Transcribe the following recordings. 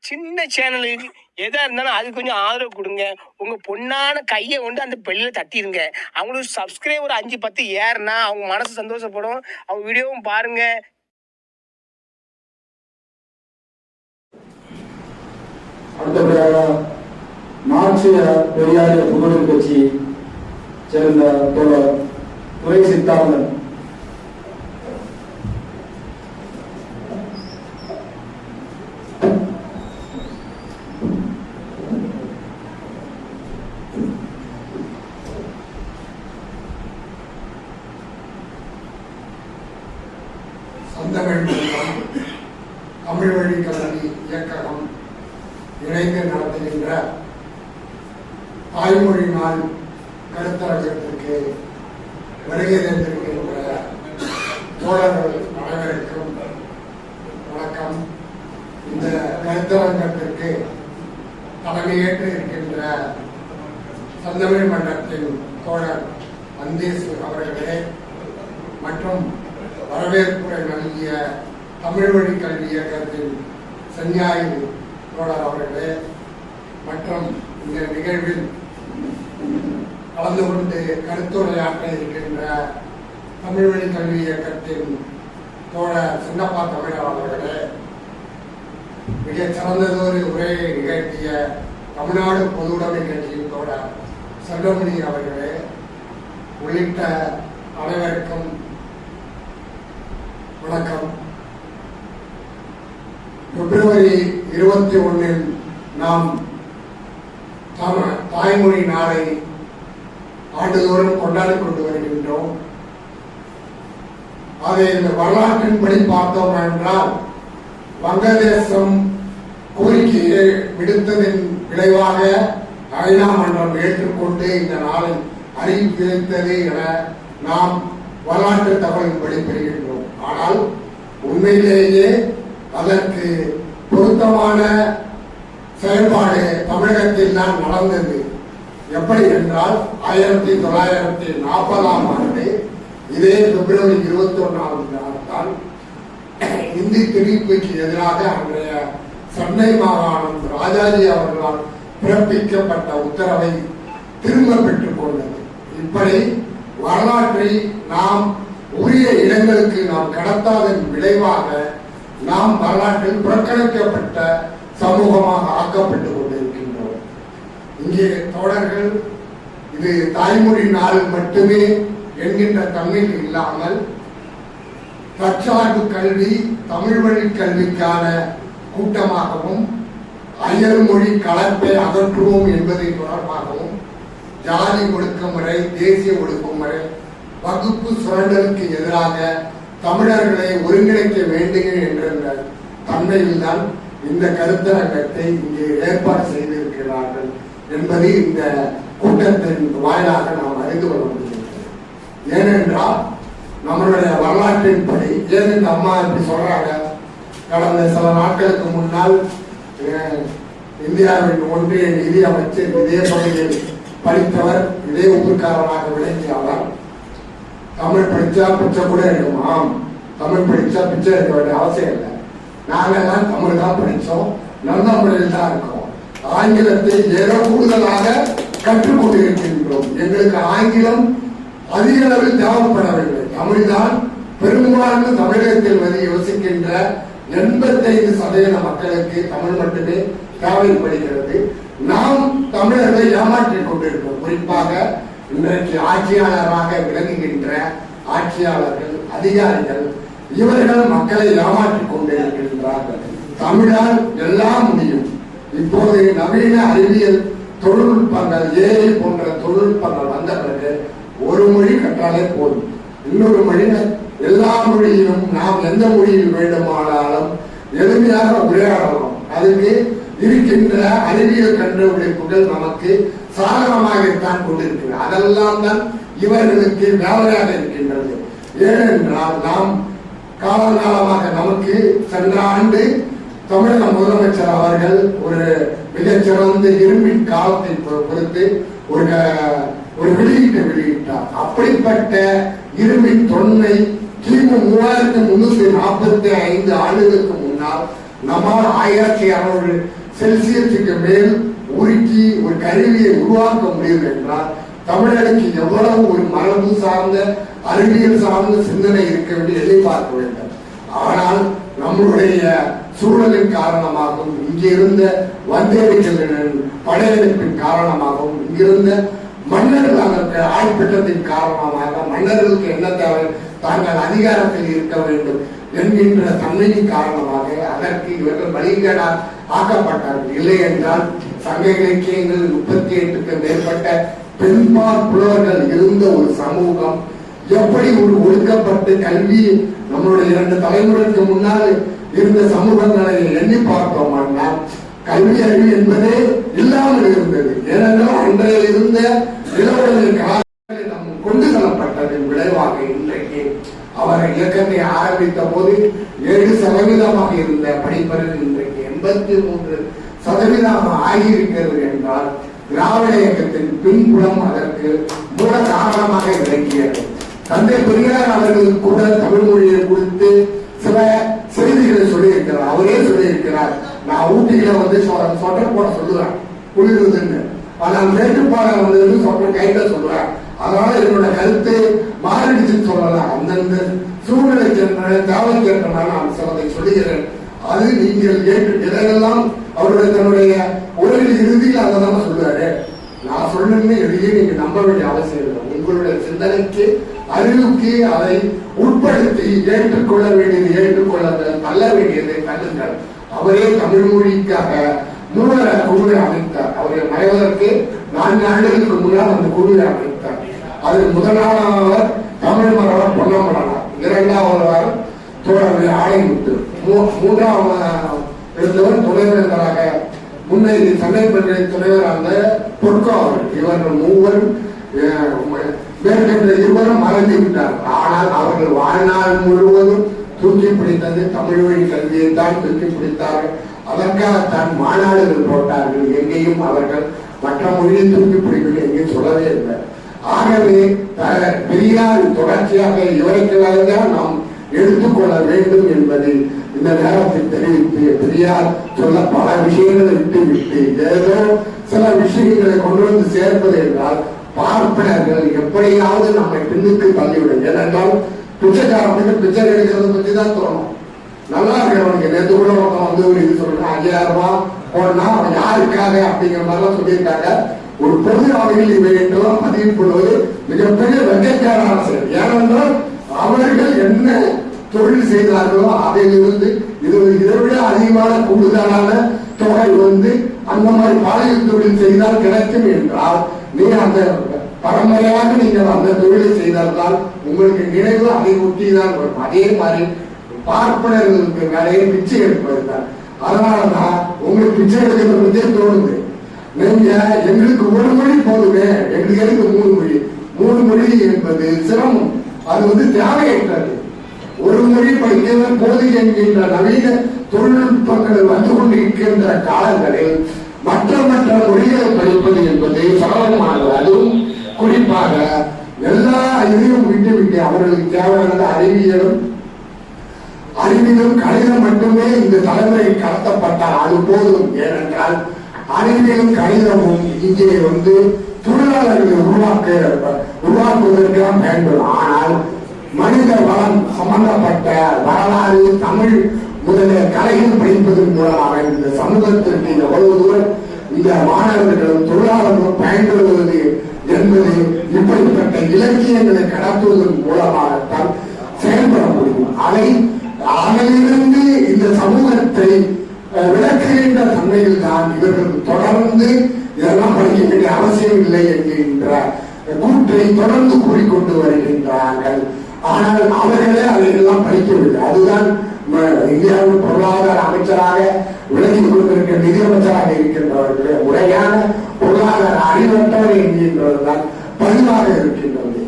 சின்ன சேனலுக்கு எதா இருந்தாலும் அது கொஞ்சம் ஆதரவு கொடுங்க. உங்க பொண்ணான கையை கொண்டு அந்த பெல்லில் தட்டிடுங்க. அவங்களுக்கு சப்ஸ்கிரைபர் 5-10 ஏறுனா அவங்க மனசு சந்தோஷப்படும். அவங்க வீடியோவும் பாருங்க. அடுத்தபடியாக மார்க்சிய பெரியாரிய புகழ் கட்சி சேர்ந்த தோழர் துரை சித்தார்த்தன். சந்தமிழ் மன்றம் தமிழ் வழி கல்வி இயக்ககம் இணைந்து நடத்துகின்ற தாய்மொழி நாள் கருத்தரங்கத்திற்கு வருகை தந்திருக்கின்ற தோழர்கள் அனைவருக்கும் வணக்கம். இந்த கருத்தரங்கத்திற்கு தலைமையேற்று இருக்கின்ற சந்தமிழ் மன்றத்தின் தோழர் அந்தேசு அவர்களே மற்றும் வரவேற்புரை நல்கிய தமிழ் வழி கல்வி இயக்கத்தின் சஞ்ஞாயி தோழர் அவர்களே மற்றும் இந்த நிகழ்வில் கலந்து கொண்டு கருத்துரையாற்ற இருக்கின்ற தமிழ் வழி கல்வி இயக்கத்தின் தோழர் சின்னப்பா தமிழர் அவர்களே, மிக சிறந்ததொரு உரையை நிகழ்த்திய தமிழ்நாடு பொதுவுடைமை கட்சியின் தோழர் செல்வமணி அவர்களே உள்ளிட்ட அனைவருக்கும் வணக்கம். பிப்ரவரி 21 நாம் தாய்மொழி நாளை ஆண்டுதோறும் கொண்டாடிக் கொண்டு வருகின்றோம். அதை இந்த வரலாற்றின்படி பார்த்தோம் என்றால் வங்கதேசம் கோரிக்கையை விடுத்ததின் விளைவாக ஐநா மன்றம் ஏற்றுக்கொண்டு இந்த நாளை அறிவித்தது என நாம் வரலாற்று தகவலின்படி பெறுகின்றோம். ஆனால் உண்மையிலேயே அதற்கு பொருத்தமான செயல்பாடு தமிழகத்தில் தான் நடந்தது. எப்படி என்றால் 1940ஆம் ஆண்டு இதே பிப்ரவரி 21ஆம் நாள் இந்தி திணிப்புக்கு எதிராக அன்றைய சென்னை மாகாணம் ராஜாஜி அவர்களால் பிறப்பிக்கப்பட்ட உத்தரவை திரும்ப பெற்றுக் கொண்டது. இப்படி வரலாற்றை நாம் உரிய இடங்களுக்கு நாம் கடத்தாதன் விளைவாக நாம் வரலாற்றில் புறக்கணிக்கப்பட்ட சமூகமாக ஆக்கப்பட்டுக் கொண்டிருக்கின்றோம். இங்கே தோழர்கள் இது தாய்மொழி நாள் மட்டுமே என்கின்ற தன்மையில் இல்லாமல் தற்சார்பு கல்வி தமிழ் வழி கல்விக்கான கூட்டமாகவும் அயல் மொழி கலப்பை அகற்றுவோம் என்பதை தொடர்பாகவும் ஜாதி ஒடுக்குமுறை தேசிய ஒடுக்குமுறை வகுப்பு சுரண்டலுக்கு எதிராக தமிழர்களை ஒருங்கிணைக்க வேண்டும் என்ற தன்மையில் தான் இந்த கருத்தரங்கத்தை இங்கே ஏற்பாடு செய்திருக்கிறார்கள் என்பது இந்த கூட்டத்தின் வாயிலாக நாம் அறிந்து கொள்ள முடிகிறது. ஏனென்றால் நம்மளுடைய வரலாற்றின்படி ஏன் இந்த அம்மா இப்படி சொல்றாங்க, கடந்த சில நாட்களுக்கு முன்னால் இந்தியாவின் ஒன்றிய நிதி அமைச்சர் இதே பகுதியில் படித்தவர், இதே ஊர்க்காரராக விளங்கிய அவர் தமிழ் படிச்சா பிச்சை கூட எடுக்குமாம், தமிழ் படிச்சா பிச்சை எடுக்க வேண்டிய அவசியம் இல்லை, நாங்கெல்லாம் தமிழ் தான் படித்தோம், நல்ல முறையில் தான் இருக்கோம், ஆங்கிலத்தை ஏதோ கூடுதலாக கற்றுக்கொண்டு இருக்கின்றோம், எங்களுக்கு ஆங்கிலம் அதிக அளவில் தேவைப்படவில்லை, தமிழ் தான் பெரும்பான்மை தமிழகத்தில் வந்து யோசிக்கின்ற 85% மக்களுக்கு தமிழ் மட்டுமே தேவைப்படுகிறது. நாம் தமிழர்களை ஏமாற்றிக் கொண்டிருக்கிறோம். குறிப்பாக இன்றைக்கு ஆட்சியாளராக விளங்குகின்ற ஆட்சியாளர்கள் அதிகாரிகள் இவர்கள் மக்களை ஏமாற்றிக் கொண்டிருக்கின்றார்கள். தமிழால் எல்லாம் முடியும். இப்போது நவீன அறிவியல் தொழில்நுட்பங்கள் ஏஐ போன்ற தொழில்நுட்பங்கள் வந்த பிறகு ஒரு மொழி கற்றாலே போதும், இன்னொரு மொழி எல்லா மொழியிலும் நாம் எந்த மொழியில் வேண்டுமானாலும் எளிமையாக உரையாடலாம். அதுக்கு இருக்கின்ற அறிவியல் கண்டுபிடிப்புகள் நமக்கு சாதகமாகத்தான் கொண்டிருக்கிறது. அதெல்லாம் தான் இவர்களுக்கு வேலையாக இருக்கின்றது. ஏனென்றால் நாம் காலகாலமாக நமக்கு சென்ற ஆண்டு தமிழக முதலமைச்சர் அவர்கள் ஒரு மிகச்சிறந்த இரும்பின் காலத்தை பொறுத்து ஒரு வெளியீட்டை வெளியிட்டார். அப்படிப்பட்ட இரும்பின் தொன்மை கிமு 3345 ஆண்டுகளுக்கு முன்னால் நம்மால் 1600 செல்சியஸுக்கு மேல் உருக்கி ஒரு கருவியை உருவாக்க முடியும் என்றால் தமிழனுக்கு எவ்வளவு ஒரு மரபு சார்ந்த அறிவியல் சார்ந்த சிந்தனை இருக்க வேண்டிய எதிர்பார்க்க வேண்டும். ஆனால் நம்மளுடைய சூழலின் காரணமாகவும் இங்கிருந்த வந்தேரிகளின் படையெடுப்பின் காரணமாகவும் இங்கிருந்த மன்னர்கள் அதற்கு ஆய்ப்பிட்டத்தின் காரணமாக மன்னர்களுக்கு என்ன தேவை, தாங்கள் அதிகாரத்தில் இருக்க வேண்டும் என்கின்ற தன்மையின் காரணமாக அதற்கு இவர்கள் வழிகேடால் ஆக்கப்பட்டார்கள். இல்லை என்றால் சங்க இலக்கியங்கள் 38க்கு மேற்பட்ட பெண்பால் புலவர்கள் இருந்த ஒரு சமூகம் எப்படி ஒரு ஒடுக்கப்பட்டு கல்வி நம்மளுடைய 2 தலைமுறைக்கு முன்னால் இருந்த சமூகங்களை எண்ணி பார்த்தோம்னா கல்வி அறிவு என்பதே இல்லாமல் இருந்தது. ஏனென்றால் அன்றைய இருந்த இளவரசு காலத்தில் நம் கொண்டு செல்லப்பட்டதன் விளைவாக இன்றைக்கு அவர் இயக்கத்தை ஆரம்பித்த போது 7% இருந்த படிப்பறிவு இன்றைக்கு 83% ஆகியிருக்கிறது என்றால் திராவிட இயக்கத்தின் பின்புலம் அதற்கு மூல காரணமாக விளங்கியது. தந்தை பெரியார் அவர்கள் கூட தமிழ் மொழியை குறித்து சில செய்திகளை சொல்லியிருக்கிறார். அவரே சொல்லியிருக்கிறார், நான் ஊட்டியில சொட்டர் போட சொல்லுவேன் குளிர்றதுன்னு, ஆனால் மேட்டுப்பாளையம் வந்து சொட்டர் கையில சொல்லுவேன். அதனால என்னோட கருத்து மாறிடுச்சுன்னு சொல்லலாம். அந்தந்த சூழ்நிலை தேவைக்கேற்றனால நான் சிலதை சொல்லுகிறேன். அது நீங்கள் ஏற்று எதையெல்லாம் அவருடைய தன்னுடைய உலகில் இறுதியில் அதை தான் சொல்லுவாரு. நான் சொல்லுன்னு எதையும் நீங்க நம்ப வேண்டிய அவசியம் இல்லை. உங்களுடைய சிந்தனைக்கு அறிவுக்கு அதை உட்படுத்தி ஏற்றுக்கொள்ள வேண்டியது ஏற்றுக்கொள்ள தள்ள வேண்டியதை தள்ளுங்கள். அவரே தமிழ் மொழிக்காக மூல குழுவை அமைத்தார். அவரை மறைவதற்கு 4 ஆண்டுகளுக்கு முன்னால் அந்த குழுவை அமைத்தார். அதில் முதலாளர் தமிழ் மரவர் பொன்னமரானார், 2வது தோழர் ஆலைமுத்து, 3வது இருந்தவர் துணைவேந்தராக முன்னை சென்னை பல்கலை துணைவர் அந்த பொற்காவல். இவர்கள் 3 மேற்கொண்ட 2 மறைந்து விட்டார்கள். ஆனால் அவர்கள் வாழ்நாள் முழுவதும் தூக்கி பிடித்தது தமிழ் வழி கல்வியை தான் தூக்கி பிடித்தார்கள். அதற்காக தான் மாநாடுகள் போட்டார்கள். எங்கேயும் அவர்கள் மற்ற மொழியை தூக்கி பிடிக்கணும் எங்கேயும் சொல்லவே இல்லை. ஆகவே பெரியார் தொடர்ச்சியாக இவர்களைத்தான் நாம் எடுத்துக்கொள்ள வேண்டும் என்பதை இந்த நேரத்தில் தெரிவித்து, பெரியார் சொல்ல பல விஷயங்களை விட்டு ஏதோ சில விஷயங்களை கொண்டு வந்து சேர்ப்பது என்றால் பார்ப்பனர்கள் எப்படியாவது நம்மை பின்னுக்கு தள்ளிவிடும். ஏனென்றால் பிச்சைக்காரனுக்கு பிச்சை எடுக்கிறத பத்தி தான் தோணும். நல்லா இருக்கிறவனுக்கு நேற்று கூட ஒருத்தன் வந்து ஒரு இது சொல்றான், 5000 ரூபாய் போனா அவன் யாருக்காக அப்படிங்கிற மாதிரிலாம் சொல்லியிருக்காங்க. ஒரு பொது அவையில் இவை என்றெல்லாம் பதிவு பண்ணுவது மிகப்பெரிய வெட்கக்காரான செயல். ஏனென்றால் அவர்கள் என்ன தொழில் செய்தார்களோ அதிலிருந்து இதை விட அதிகமான கூடுதலான தொகை வந்து அந்த மாதிரி பாலியல் தொழில் செய்தால் கிடைக்கும் என்றால் நீ அந்த பரம்பரையாக நீங்கள் அந்த தொழிலை செய்தால்தான் உங்களுக்கு நினைவு அதை ஒட்டிதான் வரும். அதே மாதிரி பார்ப்பனர்களுக்கு வேலையை பிச்சை எடுப்பதுதான். அதனாலதான் உங்களுக்கு பிச்சை எடுக்கிறது பற்றியே தோணுது. நீங்க எங்களுக்கு 1 மொழி போதுமே, எங்களுக்கு எதுக்கு 3 மொழி? 3 மொழி என்பது சிரமம், அது வந்து தேவையற்றது. 1 மொழி படிக்கிறது போது என்கின்ற நவீன தொழில்நுட்பங்கள் வந்து கொண்டிருக்கின்ற காலங்களில் மற்ற மொழிகளை படிப்பது என்பது சிரமமானது. அதுவும் குறிப்பாக எல்லா இதையும் விட்டு அவர்களுக்கு தேவையானது அறிவியலும் கணிதம் மட்டுமே இந்த தலைமுறை கடத்தப்பட்டால் அது போதும். ஏனென்றால் அறிவியலும் கணிதமும் இங்கே வந்து தொழிலாளர்களை உருவாக்குவதற்காக பயன்படும். ஆனால் மனித வளம் சம்பந்தப்பட்ட வரலாறு, தமிழ் முதலிய கலைகள் படிப்பதன் மூலமாக இந்த சமூகத்திற்கு எவ்வளவு தூரம் இந்த மாணவர்களும் தொழிலாளர்களும் பயன்படுவது என்பது இப்படிப்பட்ட இலக்கியங்களை கடத்துவதன் மூலமாகத்தான் செயல்பட முடியும். அதிலிருந்து இந்த சமூகத்தை விளக்குகின்ற தன்மையில் தான் இவர்கள் தொடர்ந்து இதெல்லாம் படிக்க வேண்டிய அவசியம் இல்லை என்கின்ற கூற்றை தொடர்ந்து கூறிக்கொண்டு வருகின்றார்கள். ஆனால் அவர்களே அதையெல்லாம் படிக்கவில்லை. அதுதான் இந்தியாவின் பொருளாதார அமைச்சராக விளங்கிக் கொண்டிருக்கிற நிதியமைச்சராக இருக்கின்றவர்களே முறையான பொருளாதார அறிவற்றவர் என்கின்றதுதான் பதிவாக இருக்கின்றது.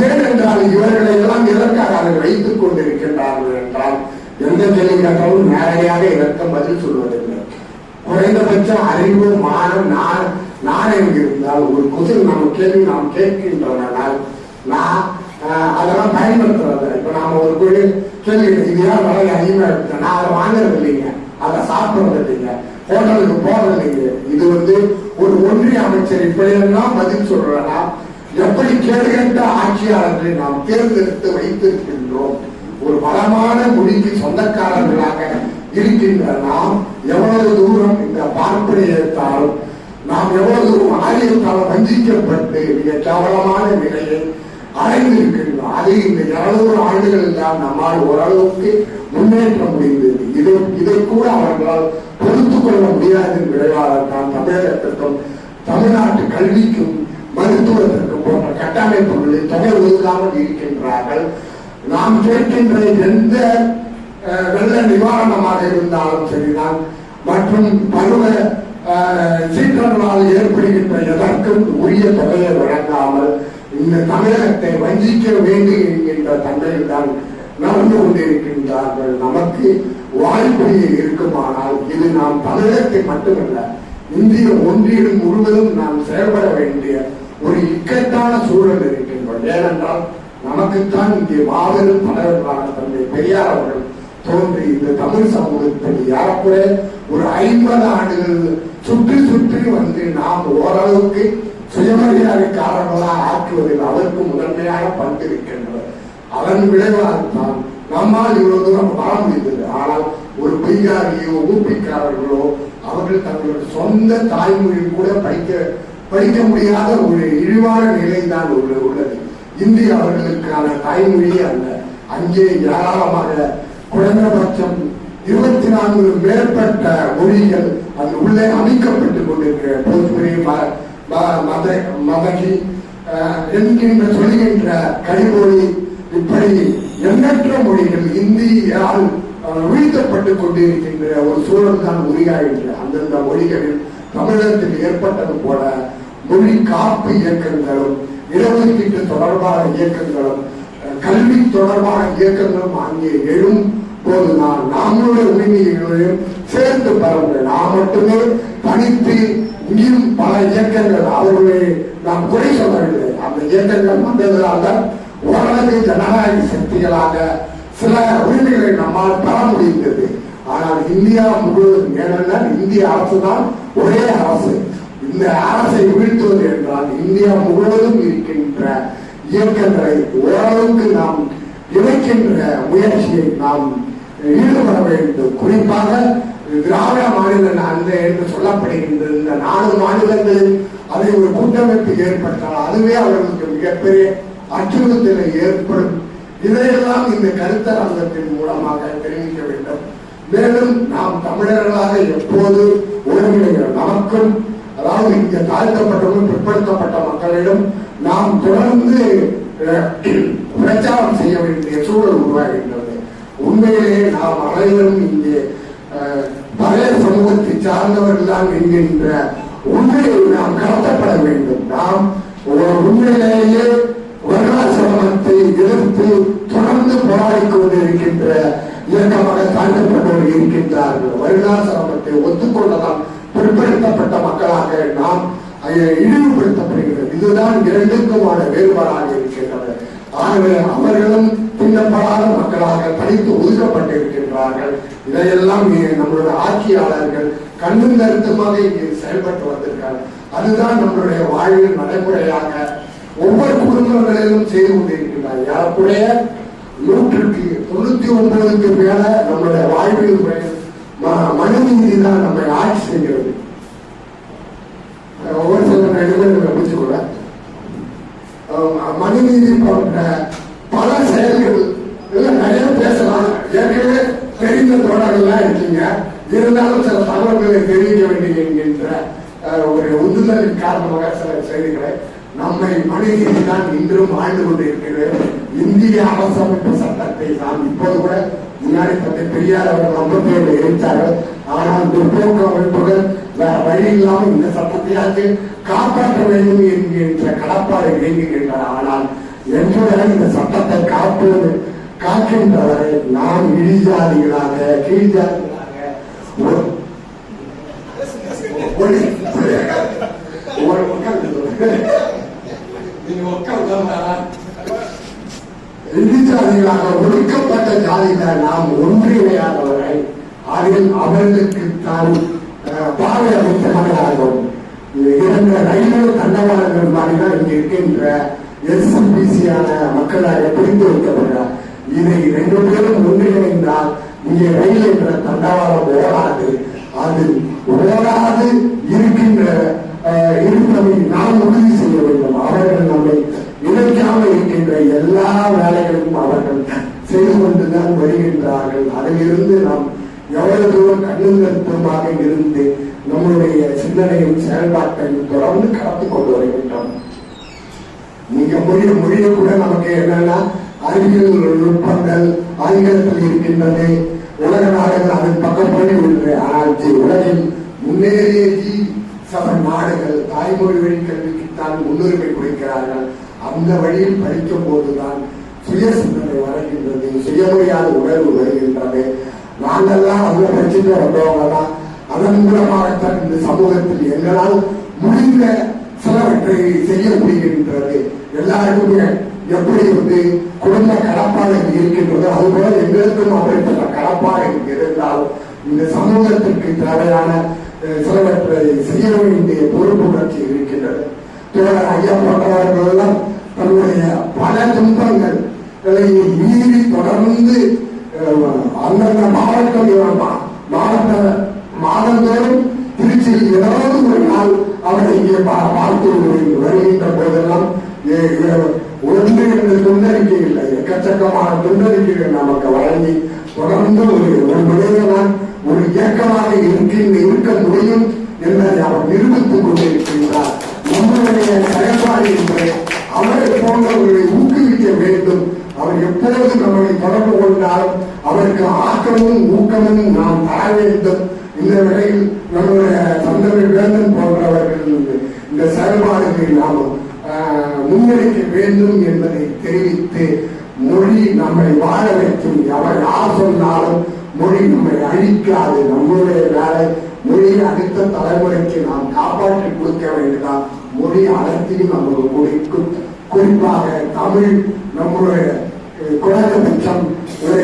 ஏனென்றால் இவர்களை எல்லாம் எதற்காக அதை வைத்துக் கொண்டிருக்கின்றார்கள் என்றால் எந்த கேள்வி கேட்டாலும் நேரடியாக இதற்கு பதில் சொல்வதில்லை. குறைந்தபட்சம் அறிவு மானம் நாணயம் இருந்தால் ஒரு கொஸ்டின் நம்ம கேள்வி நாம் கேட்கின்றனால் நான் அதெல்லாம் பயன்படுத்துறது. இப்ப நாம ஒரு கேள்வி இது யார் விலை அதிகமா இருக்கு, நான் அதை வாங்குறது இல்லைங்க, அதை சாப்பிடுறது இல்லைங்க, ஹோட்டலுக்கு போறது இல்லைங்க. இது ஒரு ஒன்றிய அமைச்சர் இப்படியெல்லாம் பதில் சொல்றனா எப்படி கேடுகட்ட ஆட்சியாளர்களை நாம் தேர்ந்தெடுத்து வைத்திருக்கின்றோம். ஒரு பலமான மொழிக்கு சொந்தக்காரர்களாக இருக்கின்ற நாம் எவ்வளவு தூரம் இந்த பார்ப்பனியத்தாலும் நாம் எவ்வளவு தூரம் ஆரியத்தால் வஞ்சிக்கப்பட்டு மிக கேவலமான நிலையை அடைந்திருக்கின்றோம். அது இந்த 200 ஆண்டுகளில் தான் நம்மால் ஓரளவுக்கு முன்னேற்ற முடிந்தது. இதை கூட அவர்களால் பொறுத்துக் கொள்ள முடியாத விளைவாகத்தான் தமிழகத்திற்கும் தமிழ்நாட்டு கல்விக்கும் மருத்துவத்திற்கும் போன்ற கட்டமைப்புகளில் தொகை ஒதுக்காமல் இருக்கின்றார்கள். நாம் கேட்கின்ற எந்த வெள்ள நிவாரணமாக இருந்தாலும் சரிதான், மற்றும் பருவ சீற்றங்களால் ஏற்படுகின்ற எதற்கும் உரிய தொகையை வழங்காமல் இந்த தமிழகத்தை வஞ்சிக்க வேண்டும் என்கின்ற தன்மையில் தான் நடந்து கொண்டிருக்கின்றார்கள். நமக்கு வாய்ப்புரிய இருக்குமானால் இது நாம் தமிழகத்தை மட்டுமல்ல இந்திய ஒன்றியம் முழுவதும் நாம் செயல்பட வேண்டிய ஒரு இக்கட்டான சூழல் இருக்கின்றோம். ஏனென்றால் நமக்குத்தான் இங்கே மாபெரும் தலைவர்களான தந்தை பெரியார் அவர்கள் தோன்றி இந்த தமிழ் சமூகத்தில் ஏறக்குறைய ஒரு 50 ஆண்டுகள் சுற்றி சுற்றி நாம் ஓரளவுக்கு சுயமரியாதைக்காரர்களாக ஆக்குவதில் அவருக்கு முதன்மையான பங்கு இருக்கின்றது. அதன் விளைவாகத்தான் நம்மால் இவ்வளவு தூரம் வர முடிந்தது. ஆனால் ஒரு பீகாரியோ ஊப்பிக்காரர்களோ அவர்கள் தங்களுடைய சொந்த தாய்மொழியில் கூட படிக்க முடியாத ஒரு இழிவான நிலை தான் உள்ளது. இந்தி அவர்களுக்கான தாய்மொழியே அல்ல. அங்கே ஏராளமாக குறைந்தபட்சம் 24 மேற்பட்ட மொழிகள் அது உள்ளே அமைக்கப்பட்டுக் கொண்டிருக்கிற போஜ்புரி மதகி என்கின்ற சொல்கின்ற கனிமொழி இப்படி எண்ணற்ற மொழிகள் இந்தியால் வீழ்த்தப்பட்டுக் கொண்டிருக்கின்ற ஒரு சூழல் தான் உருவாகின்ற அந்தந்த மொழிகளில் தமிழகத்தில் ஏற்பட்டது போல மொழி காப்பு இயக்கங்களும் இடஒதுக்கீட்டு தொடர்பான இயக்கங்களும் கல்வி தொடர்பான இயக்கங்களும் அங்கே எழும் போதுதான் நம்மளுடைய உரிமைகளையும் சேர்ந்து பரவுங்க. நாம் மட்டுமே தனித்து இங்கேயும் பல இயக்கங்கள் அவர்களை நாம் குறை சொல்லவில்லை. அந்த இயக்கங்கள் வந்ததால் தான் ஓரளவு ஜனநாயக சக்திகளாக சில உரிமைகளை நம்மால் பெற முடிந்தது. ஆனால் இந்தியா முழுவதும், ஏனென்றால் இந்திய அரசு தான் ஒரே அரசு. இந்த அரசை வீழ்த்துவது என்றால் இந்தியா முழுவதும் இருக்கின்ற இயக்கங்களை ஓரளவுக்கு நாம் இணைக்கின்ற முயற்சியை நாம் ஈடுபட வேண்டும். குறிப்பாக திராவிட மாநில அந்த என்று சொல்லப்படுகின்ற இந்த 4 மாநிலங்களில் அதை ஒரு கூட்டமைப்பு ஏற்பட்டால் அதுவே அவர்களுக்கு மிகப்பெரிய அச்சுறுத்தலை ஏற்படும். இதையெல்லாம் இந்த கருத்தரங்கத்தின் மூலமாக தெரிவிக்க வேண்டும். மேலும் நாம் தமிழர்களாக எப்போது ஒருங்கிணைகிறோம், நமக்கும் அதாவது இங்க தாழ்த்தப்பட்டவர்கள் பிற்படுத்தப்பட்ட மக்களிடம் நாம் தொடர்ந்து பிரச்சாரம் செய்ய வேண்டிய சூழல் உருவாகின்றது. உண்மையிலே நாம் அனைவரும் இங்கே பழைய சமூகத்தை சார்ந்தவர்கள் தான் என்கின்ற உண்மையை நாம் கடத்தப்பட வேண்டும். நாம் உண்மையிலேயே வருணாசிரமத்தை எதிர்த்து தொடர்ந்து போராடி கொண்டிருக்கின்ற இயக்கமாக தாழ்த்தப்பட்டவர்கள் இருக்கின்றார்கள். வருணாசிரமத்தை ஒத்துக்கொண்டதால் பிற்படுத்தப்பட்ட மக்களாக நாம் இழிவுபடுத்தப்படுகிறது. இதுதான் இரண்டுக்குமான வேறுபாடாக இருக்கின்றது. ஆகவே அவர்களும் பின்னப்படாத மக்களாக தனித்து ஒதுக்கப்பட்டிருக்கின்றார்கள். இதையெல்லாம் நம்மளுடைய ஆட்சியாளர்கள் கண்ணும் கருத்துமாக இங்கே செயல்பட்டு வந்திருக்காங்க. அதுதான் நம்மளுடைய வாழ்வில் நடைமுறையாக ஒவ்வொரு குடும்பங்களிலும் செய்து கொண்டிருக்கின்றார். ஏறக்குறைய 199க்கு மேல நம்மளுடைய வாழ்வில் மனுநீதி தான் நம்மை ஆட்சி செய்கிறது. ஒவ்வொரு சில நடுவர்களை புரிச்சுக்கொள்ள மனுநீதி போன்ற பல செயல்கள் நிறைய பேசலாம். ஏற்கனவே தெரிந்த தோழர்கள்லாம் இருக்கீங்க. இருந்தாலும் சில தகவல்களை தெரிவிக்க வேண்டிய என்கின்ற ஒரு உந்துதலின் காரணமாக சில செய்திகளை நம்மை மனிதனை தான் இன்றும் வாழ்ந்து கொண்டிருக்கிறது. இந்திய அரசமைப்பு சட்டத்தை நாம் இப்போது கூட முன்னாடி தந்தை பெரியார் அவர்கள் 57 எழுத்தார்கள். ஆனால் துர்போக்கு அமைப்புகள் வேற வழி இல்லாமல் இந்த சட்டத்தையாச்சு காப்பாற்ற வேண்டும் என்கின்ற கடப்பாடு இயங்குகின்றன. ஆனால் என்றுவரை இந்த சட்டத்தை காக்கின்றவரை நாம் இழிஜாதிகளாக கீழ்ஜாதிகளாக இழிஜாதிகளாக ஒடுக்கப்பட்ட ஜாதியில நாம் ஒன்றிணையாதவரை அதில் அவர்களுக்கு தான் பார்வை அமைச்சமாகும். இரண்டு ரயில்வே தண்டவாளங்கள் மாதிரிதான் இங்க இருக்கின்ற எஸ்எம்பிசியான மக்களாக புரிந்து வைக்கப்படுறார். இதை 2 பேரும் ஒன்றிணைந்தால் இங்கே ரயில் என்ற தண்டவாளம் ஓடாது. அது ஓடாது இருப்பதை நாம் உறுதி செய்ய வேண்டும். அவர்கள் நம்மை இணைக்காமல் இருக்கின்ற எல்லா வேலைகளும் அவர்கள் செய்து கொண்டுதான் வருகின்றார்கள். அதிலிருந்து நாம் எவ்வளவு தூரம் கண்ணுங்கருத்துமாக இருந்து நம்முடைய சிந்தனையும் செயல்பாட்டையும் தொடர்ந்து கடத்தி கொண்டு வருகின்றோம். நீங்க மொழியை கூட நமக்கு என்னன்னா அறிவியல் நுட்பங்கள் ஆங்கிலத்தில் இருக்கின்றது, உலக நாடுகள் அதன் பக்கம் போய் விடுறது. ஆனால் உலகில் முன்னேறிய G7 நாடுகள் தாய்மொழி வழி கல்விக்குத்தான் முன்னுரிமை கொடுக்கிறார்கள். அந்த வழியில் படிக்கும் போதுதான் சுய சிந்தனை வருகின்றது, சுயமொழியாத உணர்வு வருகின்றது. நாங்கள்லாம் அந்த படிச்சுட்டு வந்தவங்க தான். அதன் மூலமாகத்தான் இந்த சமூகத்தில் எங்களால் முடிந்த சிலவற்றை செய்ய முடிகின்றது. எல்லாருக்குமே எப்படி குடும்ப கடப்பாடு இருக்கின்றதோ அதுபோல எங்களுக்கும் அப்படிப்பட்ட கடப்பாடு இருந்தாலும் இந்த சமூகத்திற்கு தேவையான சிலவற்றை செய்ய வேண்டிய பொறுப்புணர்ச்சி இருக்கின்றது. தோழர் ஐயா போன்றவர்கள் எல்லாம் தன்னுடைய பல துன்பங்களை மீறி தொடர்ந்து அந்தந்த மாதந்தோறும் திருச்சியில் ஏதாவது ஒரு நாள் அவரை இங்கே பார்த்து வருகின்ற போதெல்லாம் ஒன்று என்ற துண்டறிக்கை இல்லை, எக்கச்சக்கமான துண்டறிக்கைகள் நமக்கு வழங்கி தொடர்ந்து ஒரு மனிதனால் ஒரு இயக்கமாக இருக்க முடியும் என்பதை அவர் நிரூபித்துக் கொண்டிருக்கின்றார். நம்முடைய செயல்பாடு என்பதை அவரை போன்றவர்களை ஊக்குவிக்க வேண்டும். அவர் எப்பொழுது நம்மை தொடர்பு கொண்டாலும் அவருக்கு ஆக்கமும் ஊக்கமும் நாம் தர வேண்டும். இந்த வகையில் நம்முடைய சந்தமிழ் வேந்தன் போன்றவர்கள் இந்த செயல்பாடுகளை நாம் முன்னெடுக்க வேண்டும் என்பதை தெரிவித்து, மொழி நம்மை வாழ வைக்கும். அவர் யார் சொன்னாலும் மொழி நம்மை அழிக்காது. நம்முடைய வேலை மொழியை அடுத்த தலைமுறைக்கு நாம் காப்பாற்றி கொடுக்க வேண்டுதான். மொழி அனைத்தையும் நமக்கு கொடுக்கும். குறிப்பாக தமிழ் நம்முடைய குறைந்தபட்சம் ஒரு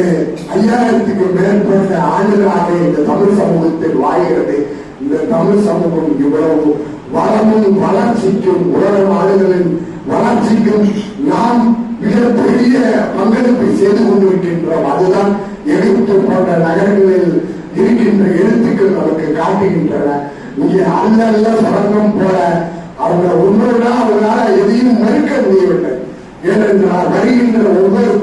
5000க்கு மேற்பட்ட ஆண்டுகளாக இந்த தமிழ் சமூகத்தில் வாழ்கிறது. இந்த தமிழ் சமூகம் இவ்வளவு வளமும் வளர்ச்சிக்கும் உலக நாடுகளின் வளர்ச்சிக்கும் நாம் மிகப்பெரிய பங்களிப்பை செய்து கொண்டிருக்கின்றோம். அதுதான் எகிப்து போன்ற நகரங்களில் இருக்கின்ற எழுத்துக்கள் நமக்கு காட்டுகின்றன. இங்கே அல்ல சுரங்கம் போல அவங்க உண்மையா அவங்களால எதையும் மறுக்க முடியவில்லை. ஏனென்றால் வருகின்ற ஒவ்வொரு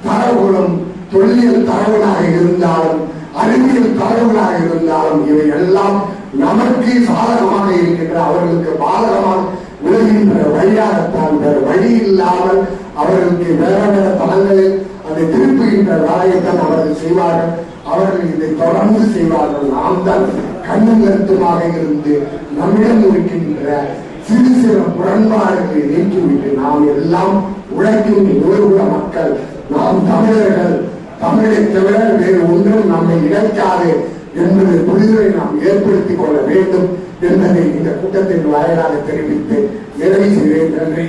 தரவுகளும் தொல்லியல் தரவுகளாக இருந்தாலும் அறிவியல் தரவுகளாக இருந்தாலும் இவை எல்லாம் நமக்கு சாதகமாக இருக்கின்ற அவர்களுக்கு பாதகமாக விழுகின்ற வழியாகத்தான். வேறு வழி இல்லாமல் அவர்களுக்கு வேற வேற தளங்களில் அதை திருப்புகின்ற வேலையைத்தான் அவர்கள் செய்வார்கள். அவர்கள் இதை தொடர்ந்து செய்வார்கள். நாம் தான் கண்ணும் கருத்துமாக இருந்து நம்மிடம் இருக்கின்ற சிறு சிறு முரண்பாடுகளை நீக்கிவிட்டு நாம் எல்லாம் உழைக்கும் உலக மக்கள், நாம் தமிழர்கள், தமிழை தவிர வேறு ஒன்றும் நம்மை இணைக்காது என்பது புரிதலை நாம் ஏற்படுத்திக் கொள்ள வேண்டும் என்பதை இந்த கூட்டத்தின் வாயிலாக தெரிவித்து நிறைவு செய்கிறேன். நன்றி.